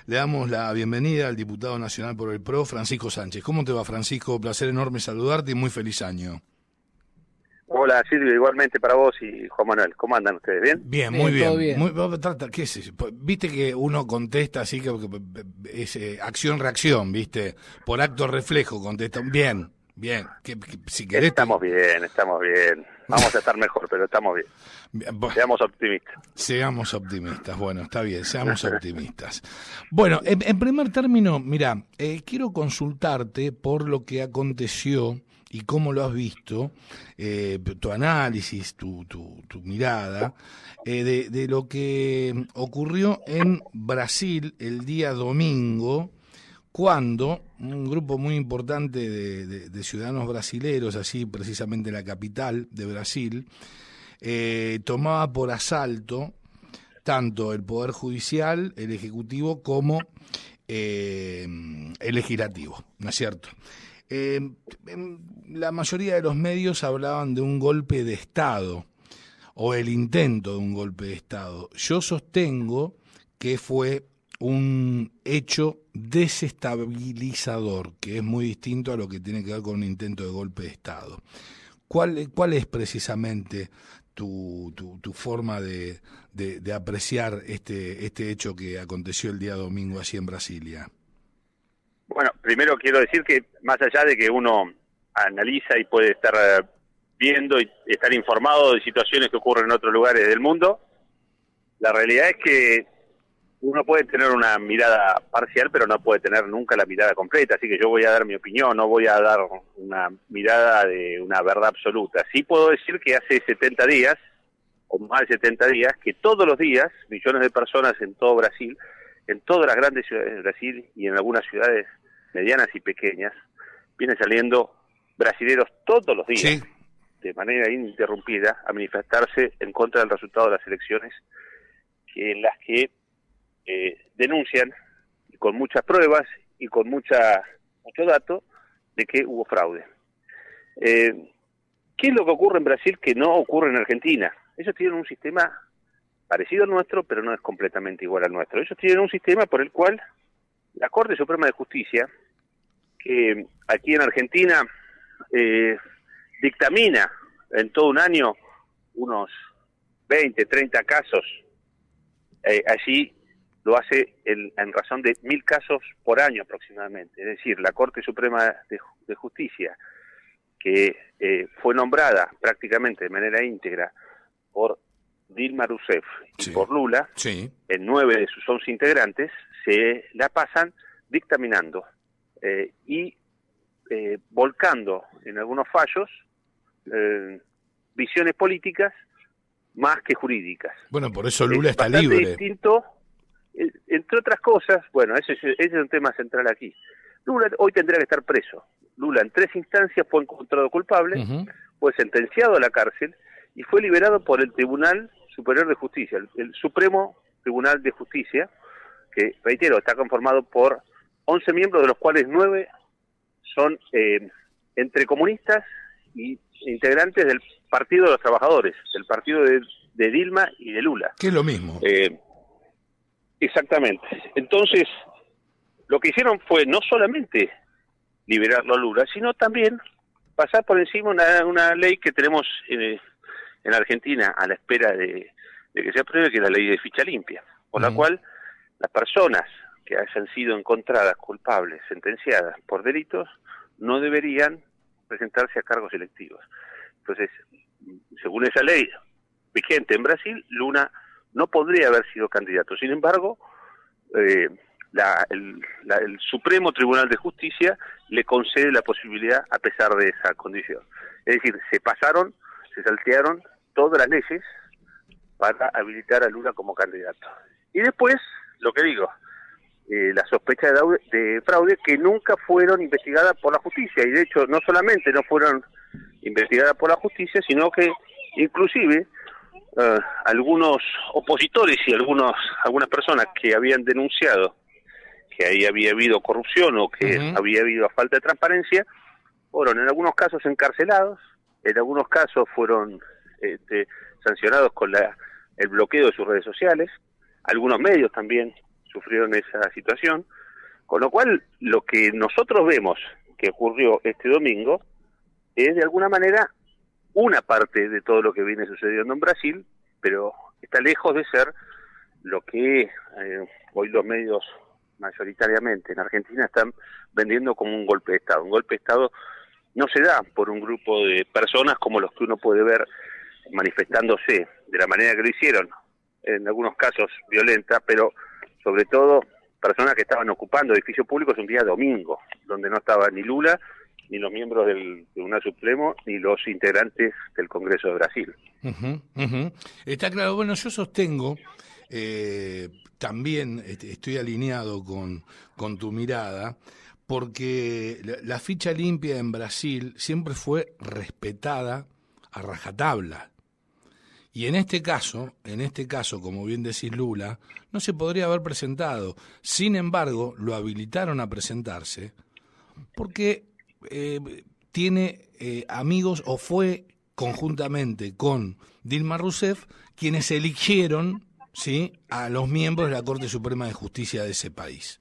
Le damos la bienvenida al diputado nacional por el PRO, Francisco Sánchez. ¿Cómo te va, Francisco? Placer enorme saludarte y muy feliz año. Hola Silvio, igualmente para vos y Juan Manuel. ¿Cómo andan ustedes? ¿Bien? Bien, muy bien. Todo bien. ¿Qué es eso? Viste que uno contesta así que es acción-reacción, ¿viste? Por acto reflejo contesta. Bien, bien. Si querés, estamos bien. Vamos a estar mejor, pero estamos bien. Seamos optimistas. Seamos optimistas, bueno, está bien, seamos optimistas. Bueno, en primer término, mira, quiero consultarte por lo que aconteció y cómo lo has visto, tu análisis, tu mirada, de lo que ocurrió en Brasil el día domingo, cuando un grupo muy importante de ciudadanos brasileros, así precisamente en la capital de Brasil, tomaba por asalto tanto el Poder Judicial, el Ejecutivo, como el Legislativo, ¿no es cierto? La mayoría de los medios hablaban de un golpe de Estado, o el intento de un golpe de Estado. Yo sostengo que fue un hecho desestabilizador, que es muy distinto a lo que tiene que ver con un intento de golpe de Estado. ¿Cuál es precisamente tu forma de apreciar este hecho que aconteció el día domingo allí en Brasilia? Bueno, primero quiero decir que más allá de que uno analiza y puede estar viendo y estar informado de situaciones que ocurren en otros lugares del mundo, la realidad es que uno puede tener una mirada parcial, pero no puede tener nunca la mirada completa, así que yo voy a dar mi opinión, no voy a dar una mirada de una verdad absoluta. Sí puedo decir que hace 70 días, o más de 70 días, que todos los días, millones de personas en todo Brasil, en todas las grandes ciudades de Brasil y en algunas ciudades medianas y pequeñas, vienen saliendo brasileros todos los días, sí, de manera ininterrumpida, a manifestarse en contra del resultado de las elecciones, en las que denuncian, y con muchas pruebas y con mucho dato, de que hubo fraude. ¿Qué es lo que ocurre en Brasil que no ocurre en Argentina? Ellos tienen un sistema parecido al nuestro, pero no es completamente igual al nuestro. Ellos tienen un sistema por el cual la Corte Suprema de Justicia, que aquí en Argentina dictamina en todo un año unos 20, 30 casos, allí lo hace en razón de 1000 casos por año aproximadamente. Es decir, la Corte Suprema de Justicia, que fue nombrada prácticamente de manera íntegra por Dilma Rousseff y sí, por Lula, sí, en 9 de sus 11 integrantes, se la pasan dictaminando y volcando en algunos fallos visiones políticas más que jurídicas. bueno, por eso Lula está bastante libre. Distinto, entre otras cosas, bueno, ese es un tema central aquí. Lula hoy tendría que estar preso. Lula en 3 instancias fue encontrado culpable, fue sentenciado a la cárcel y fue liberado por el Tribunal Superior de Justicia, el Supremo Tribunal de Justicia, que, reitero, está conformado por 11 miembros, de los cuales 9 son entre comunistas y integrantes del Partido de los Trabajadores, del partido de Dilma y de Lula. Que es lo mismo. Exactamente. Entonces, lo que hicieron fue no solamente liberarlo a Lula, sino también pasar por encima una ley que tenemos en Argentina a la espera de que se apruebe, que es la ley de ficha limpia, por la cual las personas que hayan sido encontradas culpables, sentenciadas por delitos, no deberían presentarse a cargos electivos. Entonces, según esa ley vigente en Brasil, Lula no podría haber sido candidato. Sin embargo, el Supremo Tribunal de Justicia le concede la posibilidad a pesar de esa condición. Es decir, se saltearon todas las leyes para habilitar a Lula como candidato. Y después, lo que digo, las sospechas de fraude que nunca fueron investigadas por la justicia, y de hecho no solamente no fueron investigadas por la justicia, sino que inclusive algunos opositores y algunas personas que habían denunciado que ahí había habido corrupción o que había habido falta de transparencia, fueron en algunos casos encarcelados, en algunos casos fueron sancionados con el bloqueo de sus redes sociales, algunos medios también sufrieron esa situación, con lo cual lo que nosotros vemos que ocurrió este domingo es de alguna manera una parte de todo lo que viene sucediendo en Brasil, pero está lejos de ser lo que hoy los medios mayoritariamente en Argentina están vendiendo como un golpe de Estado. Un golpe de Estado no se da por un grupo de personas como los que uno puede ver manifestándose de la manera que lo hicieron, en algunos casos violenta, pero sobre todo personas que estaban ocupando edificios públicos un día domingo, donde no estaba ni Lula, ni los miembros del Tribunal Supremo, ni los integrantes del Congreso de Brasil. Está claro. Bueno, yo sostengo, también estoy alineado con tu mirada, porque la ficha limpia en Brasil siempre fue respetada a rajatabla. Y en este caso, como bien decís Lula, no se podría haber presentado. Sin embargo, lo habilitaron a presentarse porque tiene amigos, o fue conjuntamente con Dilma Rousseff quienes eligieron, ¿sí?, a los miembros de la Corte Suprema de Justicia de ese país.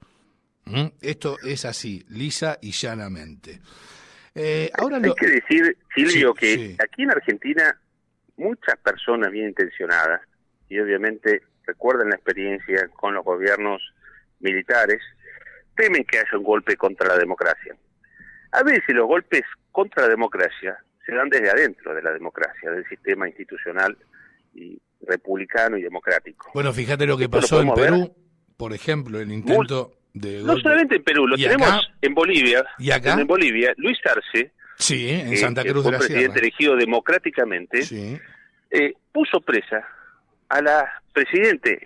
Esto es así, lisa y llanamente. Ahora Hay que decir, Silvio, sí, que sí. aquí en Argentina muchas personas bien intencionadas, y obviamente recuerdan la experiencia con los gobiernos militares, temen que haya un golpe contra la democracia. A veces los golpes contra la democracia se dan desde adentro de la democracia, del sistema institucional y republicano y democrático. Bueno, fíjate lo que Esto pasó en podemos Perú, por ejemplo, el intento de no golpe. solamente en Perú, lo ¿Y tenemos acá? en Bolivia. ¿Y acá? En Bolivia, Luis Arce, Sí, en Santa que Cruz fue de la presidente Sierra. elegido democráticamente, Sí. puso presa a la presidente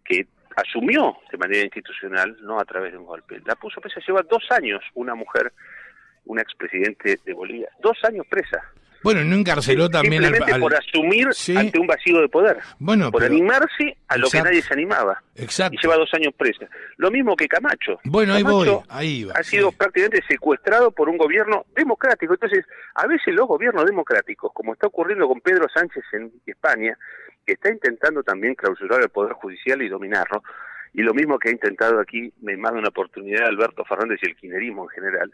que asumió de manera institucional, no a través de un golpe. La puso presa, lleva 2 años una mujer, una expresidente de Bolivia, 2 años presa. Bueno, no encarceló también simplemente por asumir sí. ante un vacío de poder, Bueno, por pero animarse a lo que exacto. nadie se animaba. Exacto. Y lleva 2 años presa. Lo mismo que Camacho. Bueno, Camacho ahí va. ha sido prácticamente secuestrado por un gobierno democrático. Entonces, a veces los gobiernos democráticos, como está ocurriendo con Pedro Sánchez en España, que está intentando también clausurar el Poder Judicial y dominarlo, y lo mismo que ha intentado aquí, en más de una oportunidad, Alberto Fernández y el kirchnerismo en general,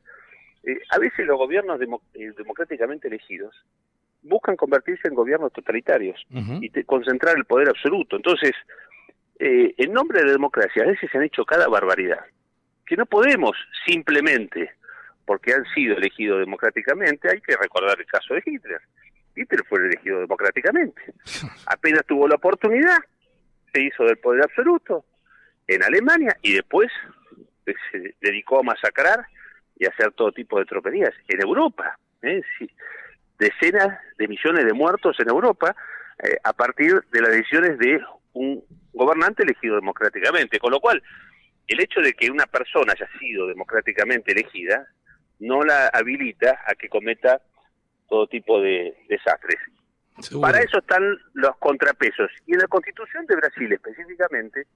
a veces los gobiernos democráticamente elegidos buscan convertirse en gobiernos totalitarios y concentrar el poder absoluto. Entonces, en nombre de la democracia, a veces se han hecho cada barbaridad, que no podemos simplemente, porque han sido elegidos democráticamente, hay que recordar el caso de Hitler. Hitler fue elegido democráticamente. Apenas tuvo la oportunidad, se hizo del poder absoluto en Alemania y después se dedicó a masacrar y a hacer todo tipo de tropelías en Europa. Sí. Decenas de millones de muertos en Europa a partir de las decisiones de un gobernante elegido democráticamente. Con lo cual, el hecho de que una persona haya sido democráticamente elegida no la habilita a que cometa todo tipo de desastres. Seguro. Para eso están los contrapesos. Y en la Constitución de Brasil específicamente,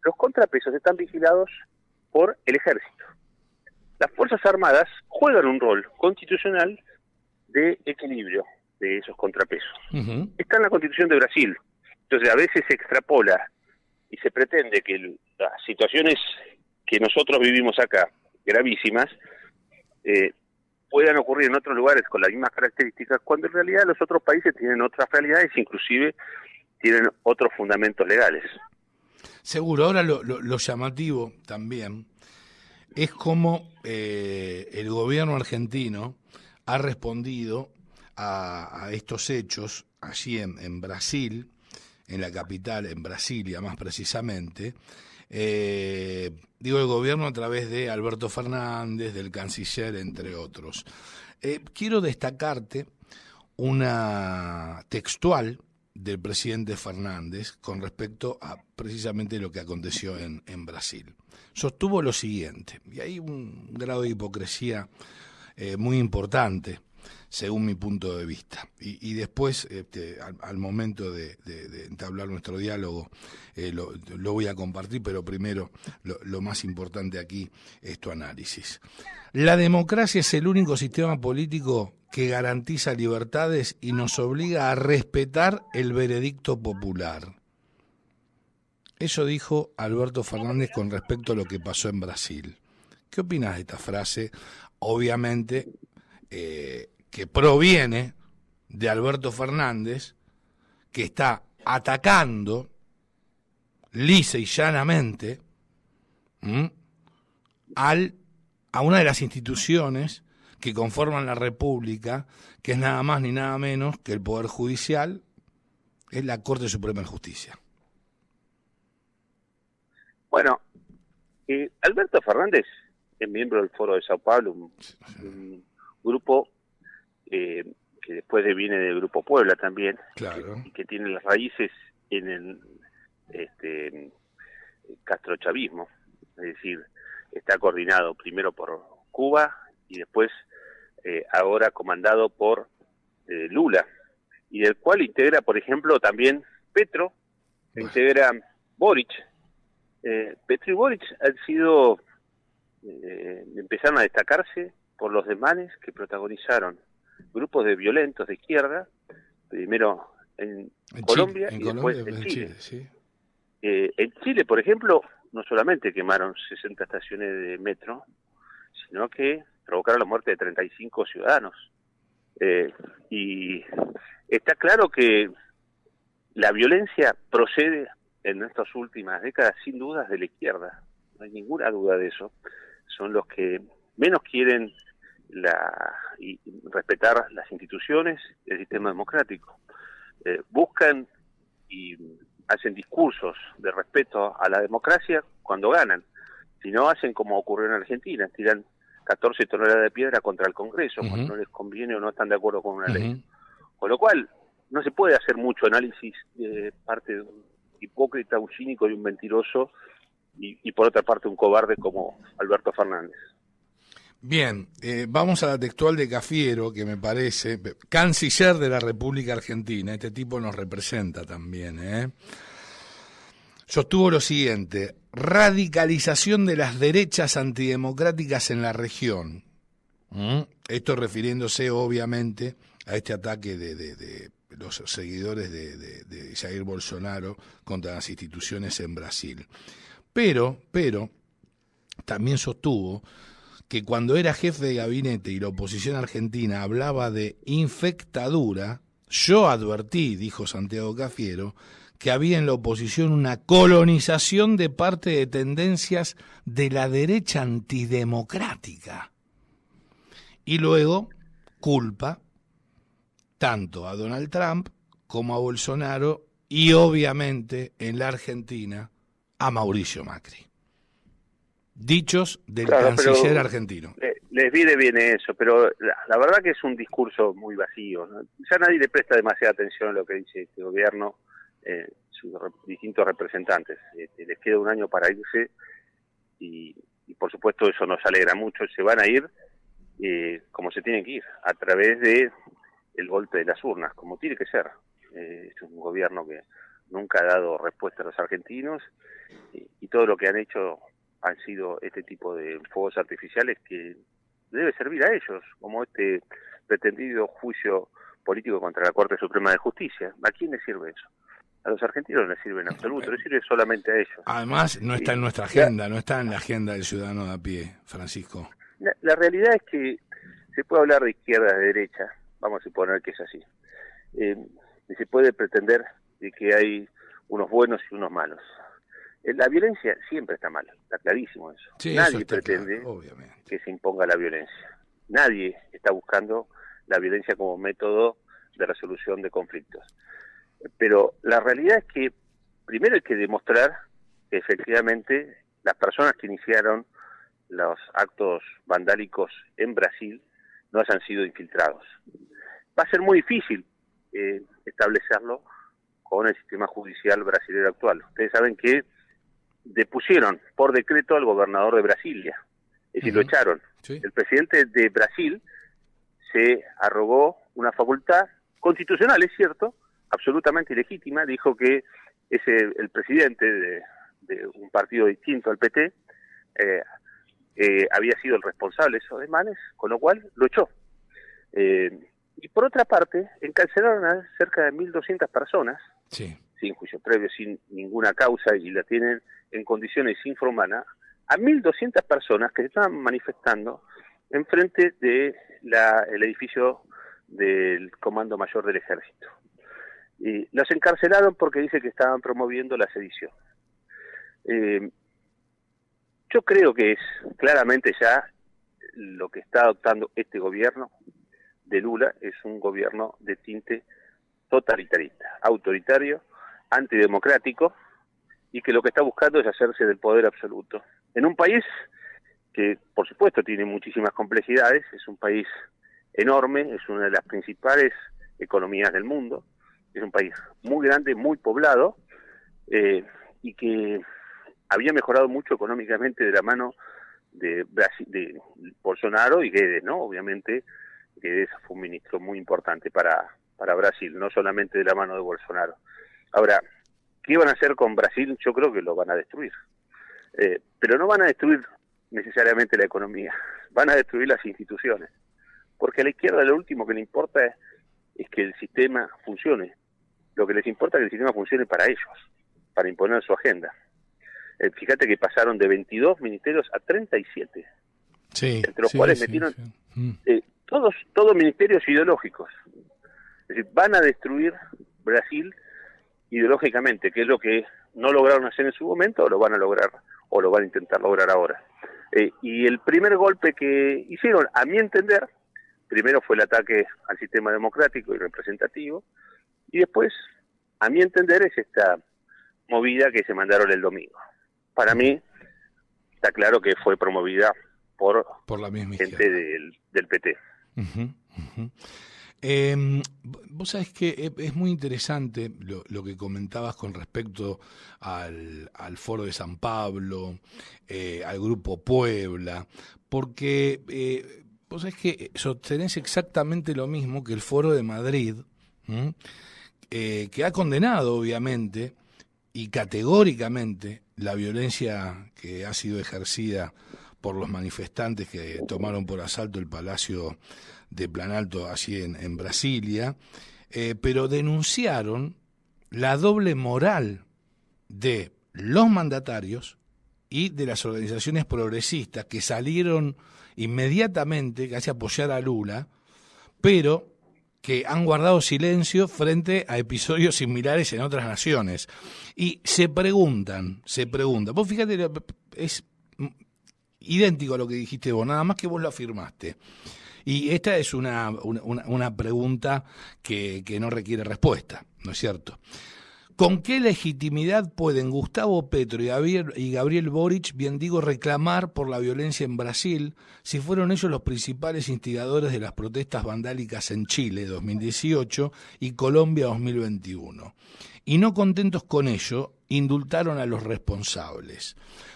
los contrapesos están vigilados por el ejército. Las Fuerzas Armadas juegan un rol constitucional de equilibrio de esos contrapesos. Está en la Constitución de Brasil. Entonces a veces se extrapola y se pretende que las situaciones que nosotros vivimos acá, gravísimas, puedan ocurrir en otros lugares con las mismas características, cuando en realidad los otros países tienen otras realidades, inclusive tienen otros fundamentos legales. Seguro. Ahora lo llamativo también es cómo el gobierno argentino ha respondido a estos hechos allí en Brasil, en la capital, en Brasilia más precisamente. Digo, el gobierno a través de Alberto Fernández, del canciller, entre otros. Quiero destacarte una textual del presidente Fernández con respecto a precisamente lo que aconteció en Brasil. Sostuvo lo siguiente, y hay un grado de hipocresía muy importante, según mi punto de vista. Y después, al momento de entablar nuestro diálogo, lo voy a compartir, pero primero, lo más importante aquí es tu análisis. La democracia es el único sistema político que garantiza libertades y nos obliga a respetar el veredicto popular. Eso dijo Alberto Fernández con respecto a lo que pasó en Brasil. ¿Qué opinas de esta frase? Obviamente que proviene de Alberto Fernández, que está atacando lisa y llanamente a una de las instituciones que conforman la República, que es nada más ni nada menos que el Poder Judicial, es la Corte Suprema de Justicia. Bueno, Alberto Fernández es miembro del Foro de Sao Paulo, un grupo que después viene del Grupo Puebla también, claro, y que tiene las raíces en el castrochavismo, es decir, está coordinado primero por Cuba y después ahora comandado por Lula, y del cual integra, por ejemplo, también Petro, integra Boric. Petro y Boric han sido, empezaron a destacarse por los desmanes que protagonizaron grupos de violentos de izquierda, primero en Colombia y después en Chile. Sí. En Chile, por ejemplo, no solamente quemaron 60 estaciones de metro, sino que provocaron la muerte de 35 ciudadanos. Y está claro que la violencia procede en estas últimas décadas, sin dudas, de la izquierda. No hay ninguna duda de eso. Son los que menos quieren respetar las instituciones del sistema democrático. Buscan y hacen discursos de respeto a la democracia cuando ganan. Si no, hacen como ocurrió en Argentina, tiran 14 toneladas de piedra contra el Congreso, cuando no les conviene o no están de acuerdo con una ley. Con lo cual, no se puede hacer mucho análisis de parte de un hipócrita, un cínico y un mentiroso, y por otra parte un cobarde como Alberto Fernández. Bien, vamos a la textual de Cafiero, que me parece, canciller de la República Argentina, este tipo nos representa también, sostuvo lo siguiente: radicalización de las derechas antidemocráticas en la región. Esto refiriéndose obviamente a este ataque de los seguidores de Jair Bolsonaro contra las instituciones en Brasil. Pero también sostuvo que cuando era jefe de gabinete y la oposición argentina hablaba de infectadura, yo advertí, dijo Santiago Cafiero, que había en la oposición una colonización de parte de tendencias de la derecha antidemocrática. Y luego culpa tanto a Donald Trump como a Bolsonaro y obviamente en la Argentina a Mauricio Macri. Dichos del canciller argentino. Les viene eso, pero la verdad que es un discurso muy vacío, ¿no? Ya nadie le presta demasiada atención a lo que dice este gobierno, sus distintos representantes. Les queda un año para irse y por supuesto eso nos alegra mucho. Se van a ir como se tienen que ir, a través de el golpe de las urnas, como tiene que ser. Es un gobierno que nunca ha dado respuesta a los argentinos y todo lo que han hecho han sido este tipo de fuegos artificiales que debe servir a ellos, como este pretendido juicio político contra la Corte Suprema de Justicia. ¿A quién les sirve eso? A los argentinos no les sirve en absoluto, les sirve solamente a ellos. Además, no está en nuestra agenda, no está en la agenda del ciudadano de a pie, Francisco. La realidad es que se puede hablar de izquierda, de derecha, vamos a suponer que es así. Y se puede pretender de que hay unos buenos y unos malos. La violencia siempre está mal, está clarísimo eso. Sí, nadie eso pretende claro, que se imponga la violencia. Nadie está buscando la violencia como método de resolución de conflictos. Pero la realidad es que primero hay que demostrar que efectivamente las personas que iniciaron los actos vandálicos en Brasil no hayan sido infiltrados. Va a ser muy difícil establecerlo con el sistema judicial brasileño actual. Ustedes saben que depusieron por decreto al gobernador de Brasilia, es decir, lo echaron. Sí. El presidente de Brasil se arrogó una facultad constitucional, es cierto, absolutamente ilegítima, dijo que el presidente de un partido distinto al PT había sido el responsable de esos desmanes, con lo cual lo echó. Y por otra parte, encarcelaron a cerca de 1.200 personas, sí. sin juicio previo, sin ninguna causa, y la tienen en condiciones infrahumanas, a 1.200 personas que se estaban manifestando enfrente de el edificio del Comando Mayor del Ejército. Y los encarcelaron porque dice que estaban promoviendo la sedición. Yo creo que es claramente ya lo que está adoptando este gobierno de Lula, es un gobierno de tinte totalitarista, autoritario, antidemocrático, y que lo que está buscando es hacerse del poder absoluto. En un país que, por supuesto, tiene muchísimas complejidades, es un país enorme, es una de las principales economías del mundo, es un país muy grande, muy poblado, y que había mejorado mucho económicamente de la mano de Brasil, de Bolsonaro y Guedes, ¿no? Obviamente, Guedes fue un ministro muy importante para Brasil, no solamente de la mano de Bolsonaro. Ahora, ¿qué van a hacer con Brasil? Yo creo que lo van a destruir. Pero no van a destruir necesariamente la economía, van a destruir las instituciones. Porque a la izquierda lo último que le importa es que el sistema funcione. Lo que les importa es que el sistema funcione para ellos, para imponer su agenda. Fíjate que pasaron de 22 ministerios a 37, entre los cuales metieron todos ministerios ideológicos. Es decir, van a destruir Brasil ideológicamente, que es lo que no lograron hacer en su momento, o lo van a lograr, o lo van a intentar lograr ahora. Y el primer golpe que hicieron, a mi entender, primero fue el ataque al sistema democrático y representativo, y después, a mi entender, es esta movida que se mandaron el domingo. Para mí, está claro que fue promovida por la misma gente del PT. Vos sabés que es muy interesante lo que comentabas con respecto al Foro de San Pablo, al Grupo Puebla, porque vos sabés que sostenés exactamente lo mismo que el Foro de Madrid, que ha condenado obviamente y categóricamente la violencia que ha sido ejercida por los manifestantes que tomaron por asalto el Palacio de Planalto allí en Brasilia, pero denunciaron la doble moral de los mandatarios y de las organizaciones progresistas que salieron inmediatamente casi a apoyar a Lula, pero que han guardado silencio frente a episodios similares en otras naciones. Y se preguntan, vos fíjate, es idéntico a lo que dijiste vos, nada más que vos lo afirmaste. Y esta es una pregunta que no requiere respuesta, ¿no es cierto? ¿Con qué legitimidad pueden Gustavo Petro y Gabriel Boric, bien digo, reclamar por la violencia en Brasil si fueron ellos los principales instigadores de las protestas vandálicas en Chile 2018 y Colombia 2021? Y no contentos con ello, indultaron a los responsables.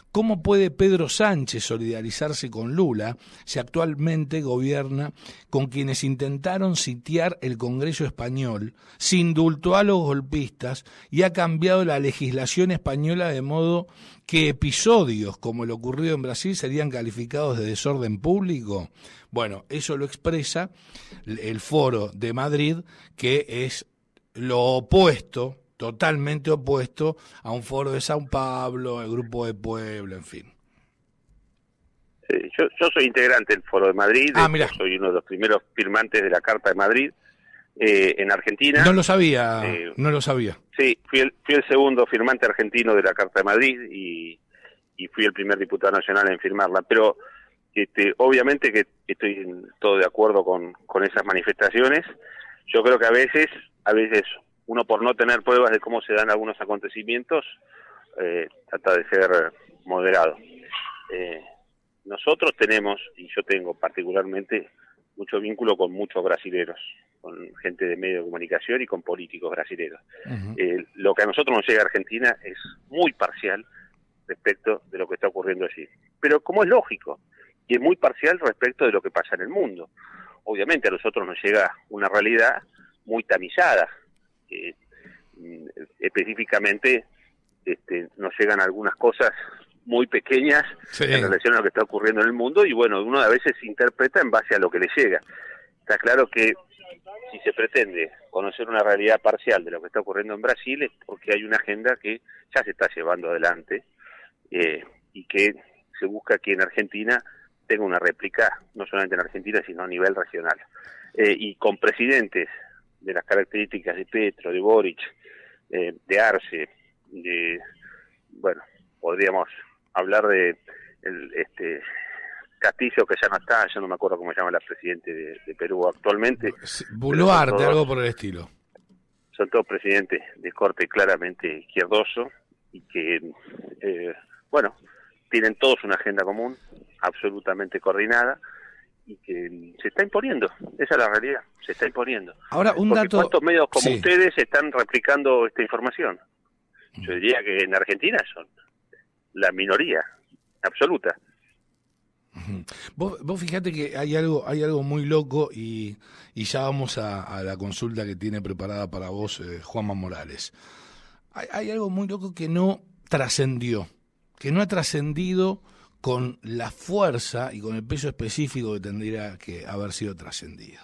¿Cómo puede Pedro Sánchez solidarizarse con Lula si actualmente gobierna con quienes intentaron sitiar el Congreso español, se indultó a los golpistas y ha cambiado la legislación española de modo que episodios como el ocurrido en Brasil serían calificados de desorden público? Bueno, eso lo expresa el Foro de Madrid, que es lo opuesto, totalmente opuesto a un Foro de San Pablo, el Grupo de Puebla, en fin. Yo soy integrante del Foro de Madrid, mira. Soy uno de los primeros firmantes de la Carta de Madrid en Argentina. No lo sabía. Sí, fui el segundo firmante argentino de la Carta de Madrid y fui el primer diputado nacional en firmarla, pero obviamente que estoy todo de acuerdo con esas manifestaciones. Yo creo que a veces uno, por no tener pruebas de cómo se dan algunos acontecimientos, trata de ser moderado. Nosotros tenemos, y yo tengo particularmente, mucho vínculo con muchos brasileros, con gente de medios de comunicación y con políticos brasileros. Uh-huh. Lo que a nosotros nos llega a Argentina es muy parcial respecto de lo que está ocurriendo allí. Pero como es lógico, y es muy parcial respecto de lo que pasa en el mundo. Obviamente a nosotros nos llega una realidad muy tamizada. Específicamente nos llegan algunas cosas muy pequeñas en relación a lo que está ocurriendo en el mundo y bueno, uno a veces interpreta en base a lo que le llega. Está claro que si se pretende conocer una realidad parcial de lo que está ocurriendo en Brasil es porque hay una agenda que ya se está llevando adelante y que se busca que en Argentina tenga una réplica, no solamente en Argentina, sino a nivel regional. Y con presidentes de las características de Petro, de Boric, de Arce, bueno, podríamos hablar de Castillo, que ya no está, yo no me acuerdo cómo se llama la presidente de Perú actualmente. Boluarte, algo por el estilo. Son todos presidentes de corte claramente izquierdoso y que, bueno, tienen todos una agenda común, absolutamente coordinada, y que se está imponiendo. Esa es la realidad, se está imponiendo. Ahora, un porque dato... ¿cuántos medios como sí. ustedes están replicando esta información? Yo diría que en Argentina son la minoría absoluta. Vos fijate que hay algo muy loco y ya vamos a la consulta que tiene preparada para vos Juanma Morales. Hay algo muy loco que no trascendió, que no ha trascendido con la fuerza y con el peso específico que tendría que haber sido trascendido.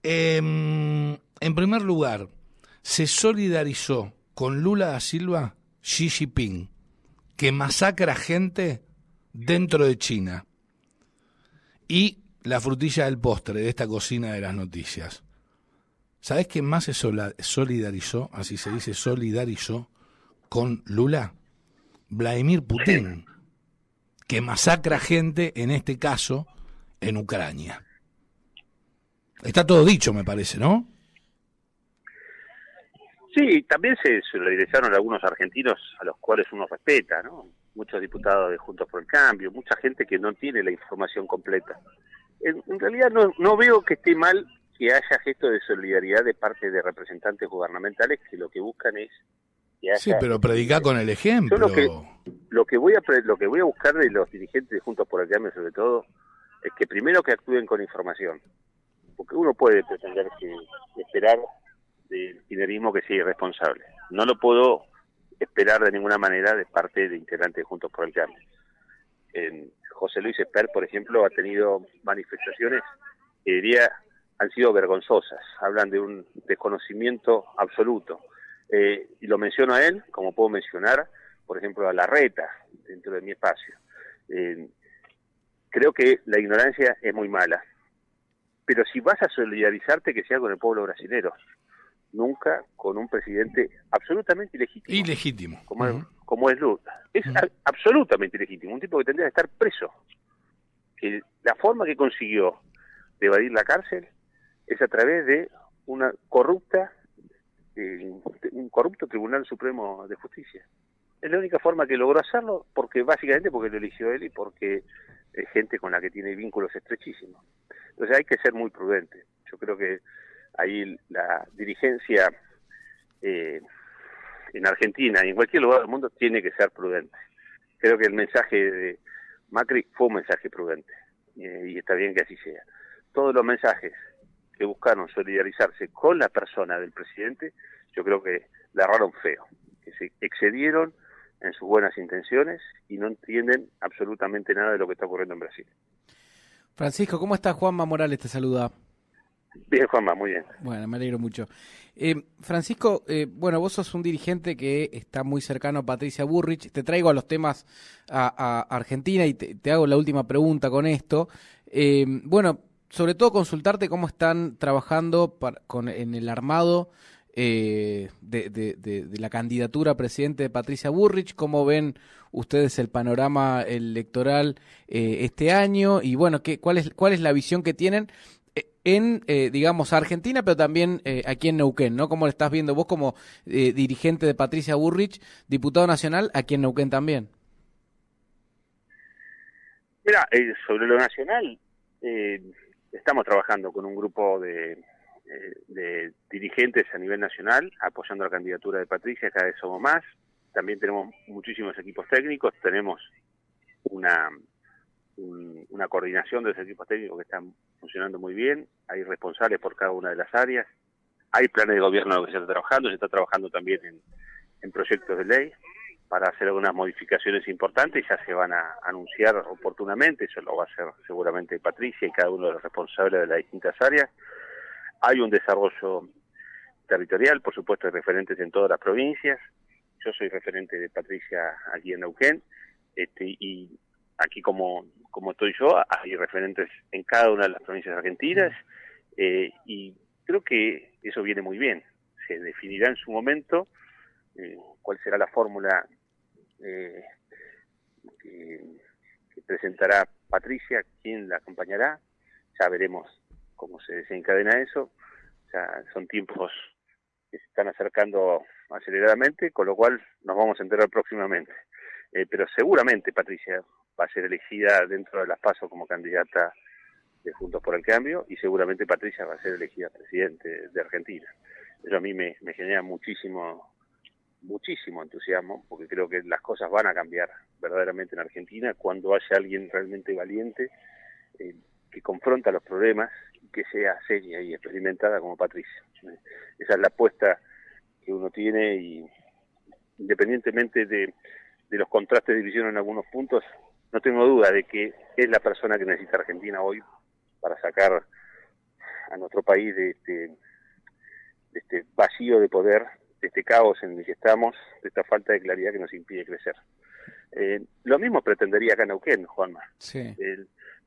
En primer lugar, se solidarizó con Lula da Silva Xi Jinping, que masacra gente dentro de China. Y la frutilla del postre de esta cocina de las noticias. ¿Sabés quién más se solidarizó, así se dice, solidarizó con Lula? Vladimir Putin, que masacra gente, en este caso, en Ucrania. Está todo dicho, me parece, ¿no? Sí, también se solidarizaron algunos argentinos a los cuales uno respeta, ¿no? Muchos diputados de Juntos por el Cambio, mucha gente que no tiene la información completa. En realidad no veo que esté mal que haya gestos de solidaridad de parte de representantes gubernamentales que lo que buscan es que haya... Sí, pero predicá con el ejemplo. Yo lo que voy a buscar de los dirigentes de Juntos por el Cambio, sobre todo, es que primero que actúen con información. Porque uno puede pretender esperar del kirchnerismo que sea irresponsable. No lo puedo esperar de ninguna manera de parte de integrantes de Juntos por el Cambio. José Luis Espert, por ejemplo, ha tenido manifestaciones que diría han sido vergonzosas. Hablan de un desconocimiento absoluto. Y lo menciono a él, como puedo mencionar, por ejemplo, a Larreta, dentro de mi espacio. Creo que la ignorancia es muy mala. Pero si vas a solidarizarte, que sea con el pueblo brasilero. Nunca con un presidente absolutamente ilegítimo. Ilegítimo. Como es Lula. Es absolutamente ilegítimo. Un tipo que tendría que estar preso. Que la forma que consiguió de evadir la cárcel es a través de una un corrupto Tribunal Supremo de Justicia. Es la única forma que logró hacerlo, básicamente porque lo eligió él y porque es gente con la que tiene vínculos estrechísimos. Entonces hay que ser muy prudente. Yo creo que ahí la dirigencia en Argentina y en cualquier lugar del mundo tiene que ser prudente. Creo que el mensaje de Macri fue un mensaje prudente y está bien que así sea. Todos los mensajes que buscaron solidarizarse con la persona del presidente, yo creo que la erraron feo, que se excedieron en sus buenas intenciones y no entienden absolutamente nada de lo que está ocurriendo en Brasil. Francisco, ¿cómo estás? Juanma Morales te saluda. Bien, Juanma, muy bien. Bueno, me alegro mucho. Francisco, bueno, vos sos un dirigente que está muy cercano a Patricia Bullrich. Te traigo a los temas a Argentina y te hago la última pregunta con esto. Bueno, sobre todo consultarte cómo están trabajando en el armado de la candidatura a presidente de Patricia Bullrich. ¿Cómo ven ustedes el panorama electoral este año? Y bueno, ¿cuál es la visión que tienen en, digamos, Argentina, pero también aquí en Neuquén, ¿no? ¿Cómo lo estás viendo vos como dirigente de Patricia Bullrich, diputado nacional, aquí en Neuquén también? Mira, sobre lo nacional, estamos trabajando con un grupo de dirigentes a nivel nacional, apoyando la candidatura de Patricia, cada vez somos más. También tenemos muchísimos equipos técnicos, tenemos una coordinación de los equipos técnicos que están funcionando muy bien, hay responsables por cada una de las áreas, hay planes de gobierno en los que se está trabajando también en proyectos de ley para hacer algunas modificaciones importantes, ya se van a anunciar oportunamente, eso lo va a hacer seguramente Patricia y cada uno de los responsables de las distintas áreas. Hay un desarrollo territorial, por supuesto hay referentes en todas las provincias. Yo soy referente de Patricia aquí en Neuquén, y aquí como estoy yo, hay referentes en cada una de las provincias argentinas, y creo que eso viene muy bien. Se definirá en su momento cuál será la fórmula que presentará Patricia, quién la acompañará. Ya veremos cómo se desencadena eso. Ya son tiempos que se están acercando aceleradamente, con lo cual nos vamos a enterar próximamente. Pero seguramente Patricia va a ser elegida dentro de las PASO como candidata de Juntos por el Cambio, y seguramente Patricia va a ser elegida presidente de Argentina. Eso a mí me genera muchísimo entusiasmo, porque creo que las cosas van a cambiar verdaderamente en Argentina cuando haya alguien realmente valiente, que confronta los problemas y que sea seria y experimentada como Patricia. Esa es la apuesta que uno tiene, y independientemente de los contrastes de visión en algunos puntos, no tengo duda de que es la persona que necesita Argentina hoy para sacar a nuestro país de este vacío de poder, de este caos en el que estamos, de esta falta de claridad que nos impide crecer. Lo mismo pretendería acá en Neuquén, Juanma. Sí.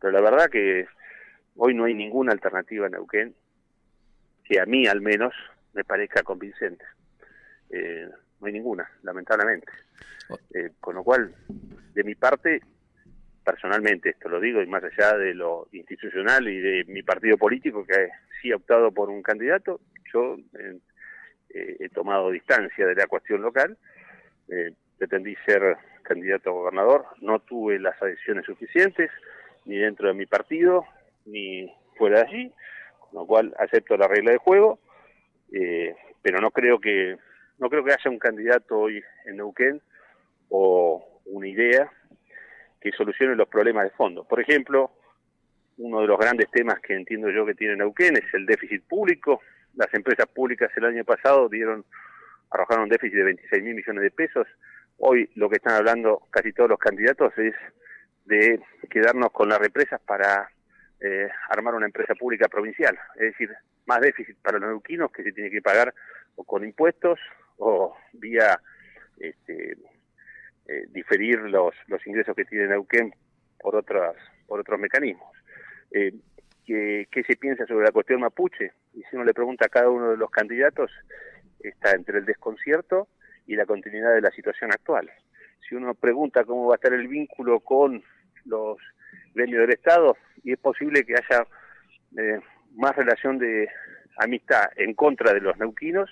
Pero la verdad que hoy no hay ninguna alternativa en Neuquén que a mí al menos me parezca convincente. No hay ninguna, lamentablemente. Con lo cual, de mi parte, personalmente, esto lo digo, y más allá de lo institucional y de mi partido político, que sí ha optado por un candidato, yo he tomado distancia de la cuestión local. Pretendí ser candidato a gobernador, no tuve las adhesiones suficientes, ni dentro de mi partido, ni fuera de allí, con lo cual acepto la regla de juego, pero no creo que haya un candidato hoy en Neuquén o una idea que solucione los problemas de fondo. Por ejemplo, uno de los grandes temas que entiendo yo que tiene Neuquén es el déficit público. Las empresas públicas el año pasado arrojaron un déficit de 26.000 millones de pesos. Hoy lo que están hablando casi todos los candidatos es de quedarnos con las represas para armar una empresa pública provincial. Es decir, más déficit para los neuquinos que se tiene que pagar o con impuestos o vía diferir los ingresos que tiene Neuquén por otros mecanismos. ¿Qué se piensa sobre la cuestión mapuche? Y si uno le pregunta a cada uno de los candidatos, está entre el desconcierto y la continuidad de la situación actual. Si uno pregunta cómo va a estar el vínculo con los gremios del Estado, y es posible que haya más relación de amistad en contra de los neuquinos,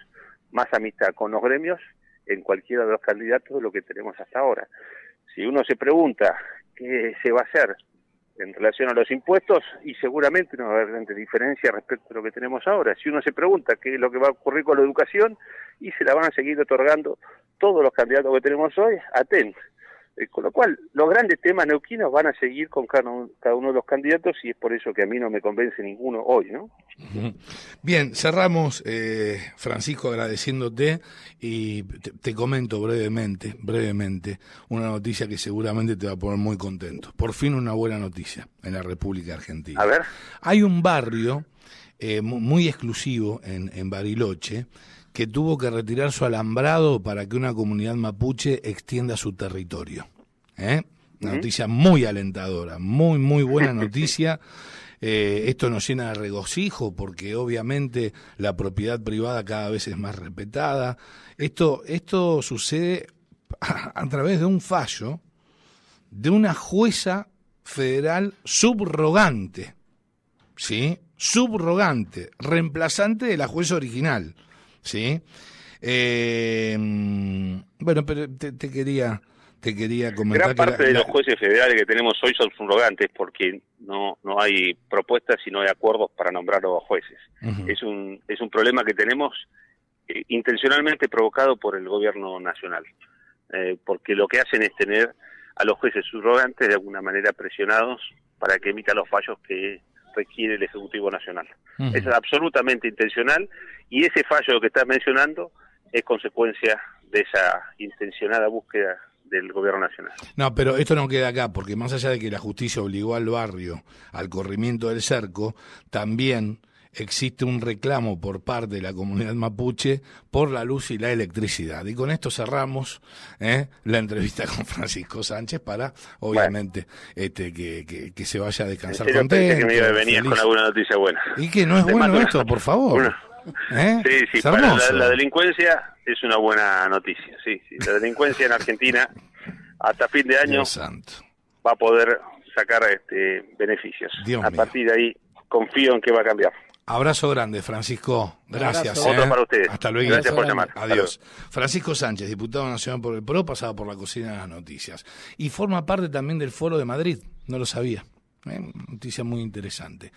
más amistad con los gremios en cualquiera de los candidatos de lo que tenemos hasta ahora. Si uno se pregunta qué se va a hacer en relación a los impuestos, y seguramente no va a haber gran diferencia respecto a lo que tenemos ahora. Si uno se pregunta qué es lo que va a ocurrir con la educación, y se la van a seguir otorgando todos los candidatos que tenemos hoy, atentos. Con lo cual, los grandes temas neuquinos van a seguir con cada uno de los candidatos, y es por eso que a mí no me convence ninguno hoy, ¿no? Bien, cerramos, Francisco, agradeciéndote, y te comento brevemente, una noticia que seguramente te va a poner muy contento. Por fin una buena noticia en la República Argentina. A ver. Hay un barrio muy exclusivo en Bariloche que tuvo que retirar su alambrado para que una comunidad mapuche extienda su territorio. Una noticia muy alentadora, muy buena noticia. Esto nos llena de regocijo porque obviamente la propiedad privada cada vez es más respetada. Esto sucede a través de un fallo de una jueza federal subrogante, ¿sí? Subrogante, reemplazante de la jueza original, ¿sí? Bueno, pero te quería comentar. Gran parte de los jueces federales que tenemos hoy son subrogantes porque no hay propuestas y no hay acuerdos para nombrar a los jueces. Uh-huh. Es un problema que tenemos intencionalmente provocado por el gobierno nacional, porque lo que hacen es tener a los jueces subrogantes de alguna manera presionados para que emitan los fallos que requiere el Ejecutivo Nacional. Uh-huh. Es absolutamente intencional, y ese fallo que estás mencionando es consecuencia de esa intencionada búsqueda del gobierno nacional. No, pero esto no queda acá, porque más allá de que la justicia obligó al barrio al corrimiento del cerco, también existe un reclamo por parte de la comunidad mapuche por la luz y la electricidad. Y con esto cerramos la entrevista con Francisco Sánchez para, obviamente, que se vaya a descansar contento. Que me iba a venir con alguna noticia buena. Y que no es bueno esto, por favor. Sí, para la delincuencia es una buena noticia. Sí, la delincuencia en Argentina hasta fin de año va a poder sacar beneficios. A partir de ahí confío en que va a cambiar. Abrazo grande, Francisco. Gracias. Otro para ustedes. Hasta luego. Gracias por llamar. Adiós. Francisco Sánchez, diputado nacional por el PRO, pasado por la cocina de las noticias. Y forma parte también del Foro de Madrid. No lo sabía. Noticia muy interesante.